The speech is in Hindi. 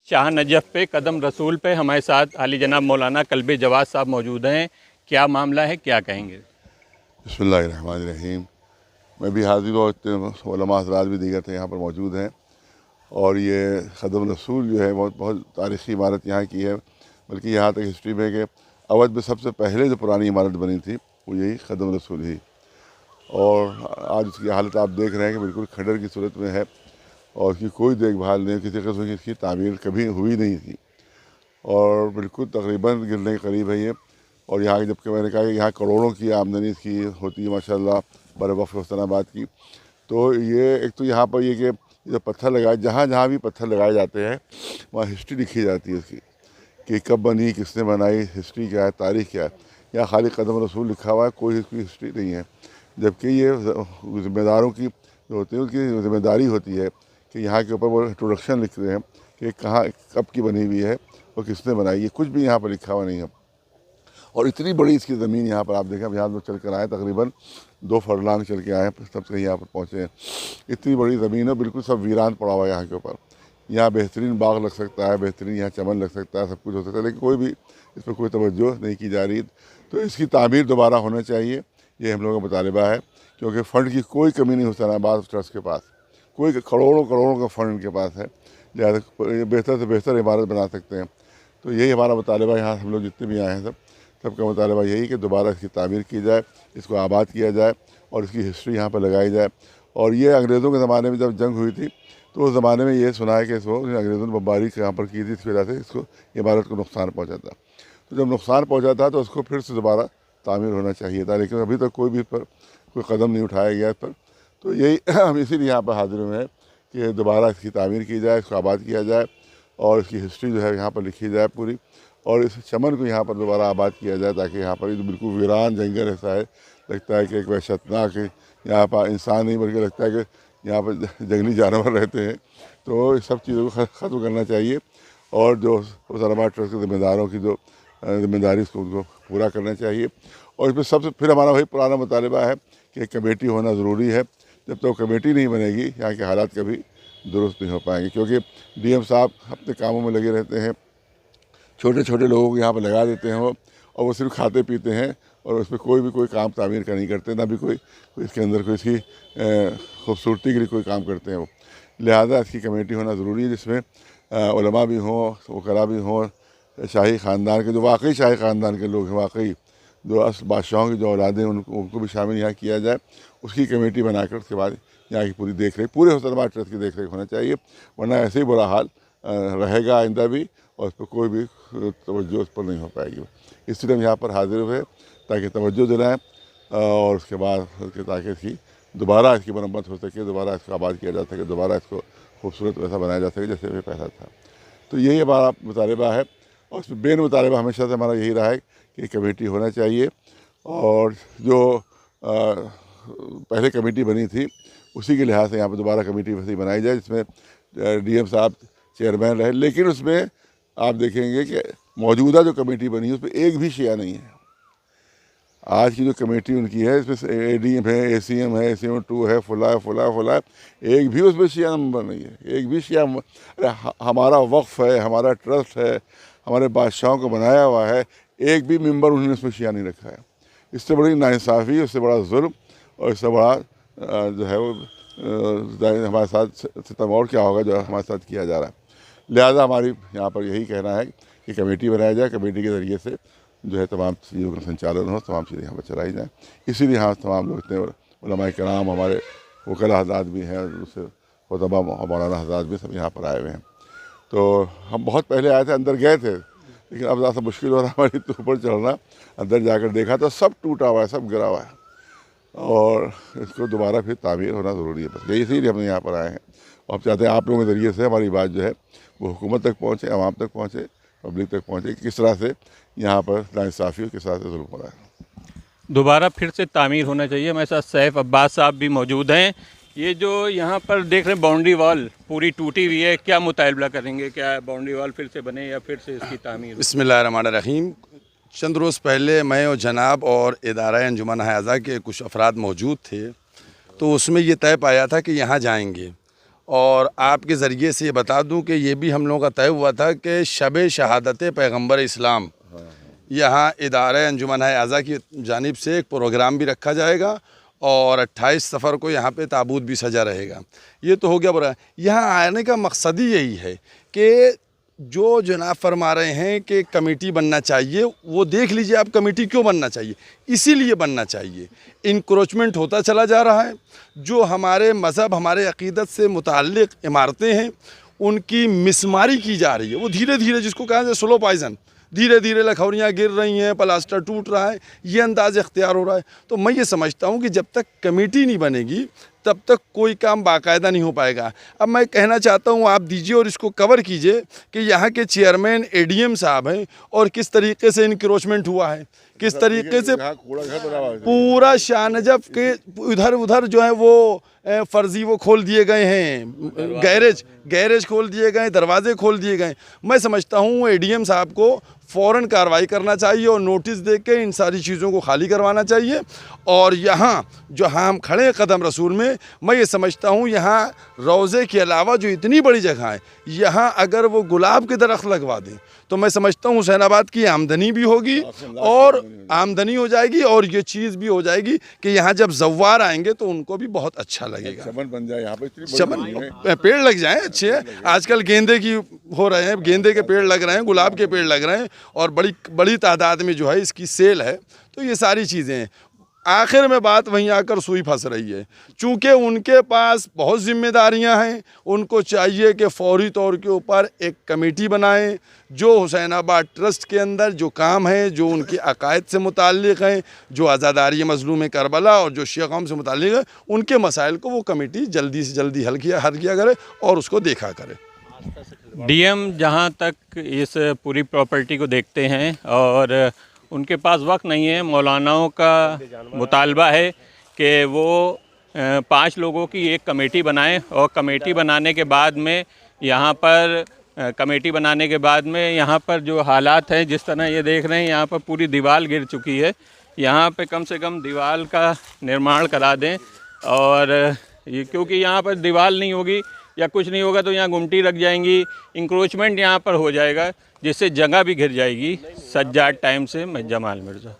शाह नजफ़ पे कदम रसूल पे हमारे साथ आली जनाब मौलाना कल्बे जवाद साहब मौजूद हैं। क्या मामला है, क्या कहेंगे? बिस्मिल्लाहिर्रहमानिर्रहीम। मैं भी हाज़िर और इतने उलमा हज़रात भी दीगर थे यहाँ पर मौजूद हैं। और ये कदम रसूल जो है बहुत बहुत तारीख़ी इमारत यहाँ की है। बल्कि यहाँ तक हिस्ट्री में कि अवध में सबसे पहले जो पुरानी इमारत बनी थी वो यही कदम रसूल ही। और आज उसकी हालत आप देख रहे हैं कि बिल्कुल खंडर की सूरत में है और उसकी कोई देखभाल नहीं, किसी किस्म की इसकी तामीर कभी हुई नहीं थी और बिल्कुल तकरीबन गिरने के करीब है ये। और यहाँ जबकि मैंने कहा कि यहाँ करोड़ों की आमदनी इसकी होती है माशाल्लाह बर वक़्त हुसैनाबाद की। तो ये एक तो यहाँ पर ये कि जो पत्थर लगाए, जहाँ जहाँ भी पत्थर लगाए जाते हैं वहाँ हिस्ट्री लिखी जाती है उसकी कि कब बनी, किसने बनाई, हिस्ट्री क्या है, तारीख़ क्या है। यहाँ खाली कदम रसूल लिखा हुआ है, कोई इसकी हिस्ट्री नहीं है। जबकि ये ज़िम्मेदारों की जो होती है उनकी ज़िम्मेदारी होती है कि यहाँ के ऊपर वो इंट्रोडक्शन लिख रहे हैं कि कहाँ कब की बनी हुई है और किसने बनाई है। कुछ भी यहाँ पर लिखा हुआ नहीं है। और इतनी बड़ी इसकी ज़मीन यहाँ पर आप देखें, अब यहाँ लोग चल कर आए, तकरीबन 2 फरलांग चल के आए, तब से यहाँ पर पहुँचे हैं। इतनी बड़ी ज़मीन है, बिल्कुल सब वीरान पड़ा हुआ है यहाँ के ऊपर। यहाँ बेहतरीन बाग लग सकता है, बेहतरीन यहाँ चमन लग सकता है, सब कुछ हो सकता है, लेकिन कोई भी इस पर कोई तवज्जो नहीं की जा रही। तो इसकी तामीर दोबारा होना चाहिए, ये हम लोगों का मुतालबा है। क्योंकि फ़ंड की कोई कमी नहीं हुसैनाबाद ट्रस्ट के पास, कोई करोड़ों करोड़ों का फ़ंड इनके पास है, लिहाजा बेहतर से बेहतर इमारत बना सकते हैं। तो यही हमारा मुतालबा, यहाँ हम लोग जितने भी आए हैं सबका मुतालबा यही कि दोबारा इसकी तामीर की जाए, इसको आबाद किया जाए और इसकी हिस्ट्री यहाँ पर लगाई जाए। और ये अंग्रेज़ों के ज़माने में जब जंग हुई थी तो उस ज़माने में ये सुना है कि इसको अंग्रेज़ों ने बमबारी यहाँ पर की थी, इस वजह से इसको इमारत को नुकसान पहुँचा था। तो जब नुकसान पहुँचा था तो उसको फिर से दोबारा तामीर होना चाहिए था, लेकिन अभी तक कोई भी पर कोई कदम नहीं उठाया गया इस पर। तो यही हम इसीलिए यहाँ पर हाजिर हुए हैं कि दोबारा इसकी तामीर की जाए, इसको आबाद किया जाए और इसकी हिस्ट्री जो है यहाँ पर लिखी जाए पूरी। और इस चमन को यहाँ पर दोबारा आबाद किया जाए ताकि यहाँ पर जो बिल्कुल वीरान जंगल ऐसा है, लगता है कि एक वहशतनाक यहाँ पर इंसान नहीं बल्कि लगता है कि यहाँ पर जंगली जानवर रहते हैं। तो इस सब चीज़ों को ख़त्म करना चाहिए और जो हुसैनाबाद ट्रस्ट के ज़िम्मेदारों की जो ज़िम्मेदारी उसको उनको पूरा करना चाहिए। और इसमें सबसे फिर हमारा वही पुराना मुतालबा है कि कमेटी होना ज़रूरी है। जब तक कमेटी नहीं बनेगी यहाँ के हालात कभी दुरुस्त नहीं हो पाएंगे, क्योंकि डीएम साहब अपने कामों में लगे रहते हैं, छोटे छोटे लोगों को यहाँ पर लगा देते हैं वो, और वो सिर्फ खाते पीते हैं और उसमें कोई काम तामीर का नहीं करते, ना भी कोई इसके अंदर कोई इसकी खूबसूरती के लिए कोई काम करते हैं वो। लिहाजा इसकी कमेटी होना ज़रूरी है जिसमें उलमा भी हों, वकला भी हों, शाही ख़ानदान के जो वाकई शाही ख़ानदान के लोग हैं, वाकई जो असल बादशाहों की जो औलादें उनको भी शामिल यहाँ किया जाए। उसकी कमेटी बनाकर उसके बाद यहाँ की पूरी देख रेख, पूरे हुसैनाबाद ट्रस्ट की देख रेख होना चाहिए, वरना ऐसे ही बुरा हाल रहेगा आइंदा भी और उस पर कोई भी तवज्जो उस पर नहीं हो पाएगी। इसलिए हम यहाँ पर हाजिर हुए ताकि तवज्जो दिलाएँ और उसके बाद ताकि इसकी दोबारा इसकी मरम्मत हो सके, दोबारा इसको आबाद किया जा सके, दोबारा इसको खूबसूरत वैसा बनाया जा सके जैसे भी पहला था। तो यही हमारा मुतालबा है और उसमें बेन मुतालबा हमेशा से हमारा यही रहा है कि कमेटी होना चाहिए। और जो पहले कमेटी बनी थी उसी के लिहाज से यहाँ पर दोबारा कमेटी वैसी बनाई जाए जिसमें डीएम साहब चेयरमैन रहे। लेकिन उसमें आप देखेंगे कि मौजूदा जो कमेटी बनी है उसमें एक भी शिया नहीं है। आज की जो कमेटी उनकी है इसमें एडीएम है, एसीएम है, एसीएम 2 है, फुला है, फुला है, फुला है, एक भी उसमें शिया नंबर नहीं है, एक भी शिया। अरे हमारा वक्फ है, हमारा ट्रस्ट है, हमारे बादशाहों को बनाया हुआ है, एक भी मेंबर उन्होंने उसमें शिया नहीं रखा है। इससे बड़ी नाइंसाफ़ी, इससे बड़ा जुल्म और इससे बड़ा जो है वो हमारे साथ सितम और क्या होगा जो हमारे साथ किया जा रहा है। लिहाजा हमारी यहाँ पर यही कहना है कि कमेटी बनाया जाए, कमेटी के ज़रिए से जो है तमाम चीज़ों का संचालन हो, तमाम चीज़ें यहाँ पर चलाई जाएँ। इसीलिए यहाँ तमाम लोग इतने उलमाए कराम, हमारे वकला हज़रात भी हैं, उससे खुतबा मौलाना हज़रात भी सब यहाँ पर आए हुए हैं। तो हम बहुत पहले आए थे, अंदर गए थे, लेकिन अब ज़्यादा मुश्किल हो रहा है हमारी तो ऊपर चढ़ना। अंदर जाकर देखा तो सब टूटा हुआ है, सब गिरा हुआ है और इसको दोबारा फिर तामीर होना ज़रूरी है। बस यही इसीलिए हम यहाँ पर आए हैं और हम चाहते हैं आप लोगों के ज़रिए से हमारी बात जो है वो हुकूमत तक पहुँचे, आवाम तक पहुँचे, पब्लिक तक पहुँचे कि किस तरह से यहाँ पर नाइंसाफ़ी और किस तरह से जुल्म हो रहा है। दोबारा फिर से तामीर होना चाहिए। हमारे साथ सैफ अब्बास साहब भी मौजूद हैं। ये जो यहाँ पर देख रहे हैं बाउंड्री वॉल पूरी टूटी हुई है, क्या मुतालबा करेंगे? क्या बाउंड्री वॉल फिर से बने या फिर से इसकी तामीर? बिस्मिल्लाहिर्रहमानिर्रहीम। चंद रोज़ पहले मैं और जनाब और इदारा अंजुमन हाज़ा के कुछ अफराद मौजूद थे, तो उसमें ये तय पाया था कि यहाँ जाएंगे और आपके ज़रिए से ये बता दूं कि ये भी हम लोगों का तय हुआ था कि शब शहादत पैगम्बर इस्लाम यहाँ इदारे अंजुमन आज़ा की जानिब से एक प्रोग्राम भी रखा जाएगा और 28 सफ़र को यहाँ पे ताबूत भी सजा रहेगा। ये तो हो गया बुरा। यहाँ आने का मकसद ही यही है कि जो जनाब फरमा रहे हैं कि कमेटी बनना चाहिए, वो देख लीजिए आप कमेटी क्यों बनना चाहिए। इसीलिए बनना चाहिए, इंक्रोचमेंट होता चला जा रहा है। जो हमारे मज़हब, हमारे अक़ीदत से मुताल्लिक़ इमारतें हैं उनकी मिसमारी की जा रही है। वो धीरे धीरे, जिसको कहा जाए स्लो पॉइज़न, धीरे धीरे लखौरियाँ गिर रही हैं, प्लास्टर टूट रहा है, ये अंदाज़ इख्तियार हो रहा है। तो मैं ये समझता हूँ कि जब तक कमेटी नहीं बनेगी तब तक कोई काम बाकायदा नहीं हो पाएगा। अब मैं कहना चाहता हूँ आप दीजिए और इसको कवर कीजिए कि यहाँ के चेयरमैन एडीएम साहब हैं और किस तरीके से इंक्रोचमेंट हुआ है, किस तरीके से पूरा शाहनजफ के इधर उधर जो है वो फर्जी वो खोल दिए गए हैं, गैरेज खोल दिए गए, दरवाजे खोल दिए गए। मैं समझता हूँ एडीएम साहब को फ़ौरन कार्रवाई करना चाहिए और नोटिस दे के इन सारी चीज़ों को खाली करवाना चाहिए। और यहाँ जो हम खड़े हैं कदम रसूल में, मैं ये समझता हूँ यहाँ रोज़े के अलावा जो इतनी बड़ी जगह है, यहाँ अगर वो गुलाब के दरख्त लगवा दें तो मैं समझता हूँ हुसैनाबाद की आमदनी भी होगी और आमदनी हो जाएगी और ये चीज़ भी हो जाएगी कि यहाँ जब ज़व्वार आएंगे तो उनको भी बहुत अच्छा लगेगा। चमन बन जाए यहाँ पे, चमन पेड़ लग जाएं अच्छे। आजकल गेंदे की हो रहे हैं, गेंदे के पेड़ लग रहे हैं, गुलाब के पेड़ लग रहे हैं और बड़ी तादाद में जो है इसकी सेल है। तो ये सारी चीज़ें हैं। आखिर में बात वहीं आकर सुई फंस रही है। चूँकि उनके पास बहुत जिम्मेदारियां हैं, उनको चाहिए कि फौरी तौर के ऊपर एक कमेटी बनाएं जो हुसैनाबाद ट्रस्ट के अंदर जो काम है, जो उनके अकायद से मुताल्लिक़ हैं, जो आज़ादारी मज़लूम करबला और जो शिया कौम से मुताल्लिक़ है, उनके मसाइल को वो कमेटी जल्दी से जल्दी हल किया करे और उसको देखा करे। डीएम जहाँ तक इस पूरी प्रॉपर्टी को देखते हैं और उनके पास वक्त नहीं है, मौलानाओं का मुतालबा है कि वो 5 लोगों की एक कमेटी बनाएं और कमेटी बनाने के बाद में यहाँ पर जो हालात हैं, जिस तरह ये देख रहे हैं, यहाँ पर पूरी दीवार गिर चुकी है। यहाँ पे कम से कम दीवार का निर्माण करा दें और ये, क्योंकि यहाँ पर दीवार नहीं होगी या कुछ नहीं होगा तो यहाँ गुमटी रख जाएंगी, इंक्रोचमेंट यहाँ पर हो जाएगा, जिससे जगह भी घिर जाएगी। सज्जाद टाइम से मैं जमाल मिर्ज़ा।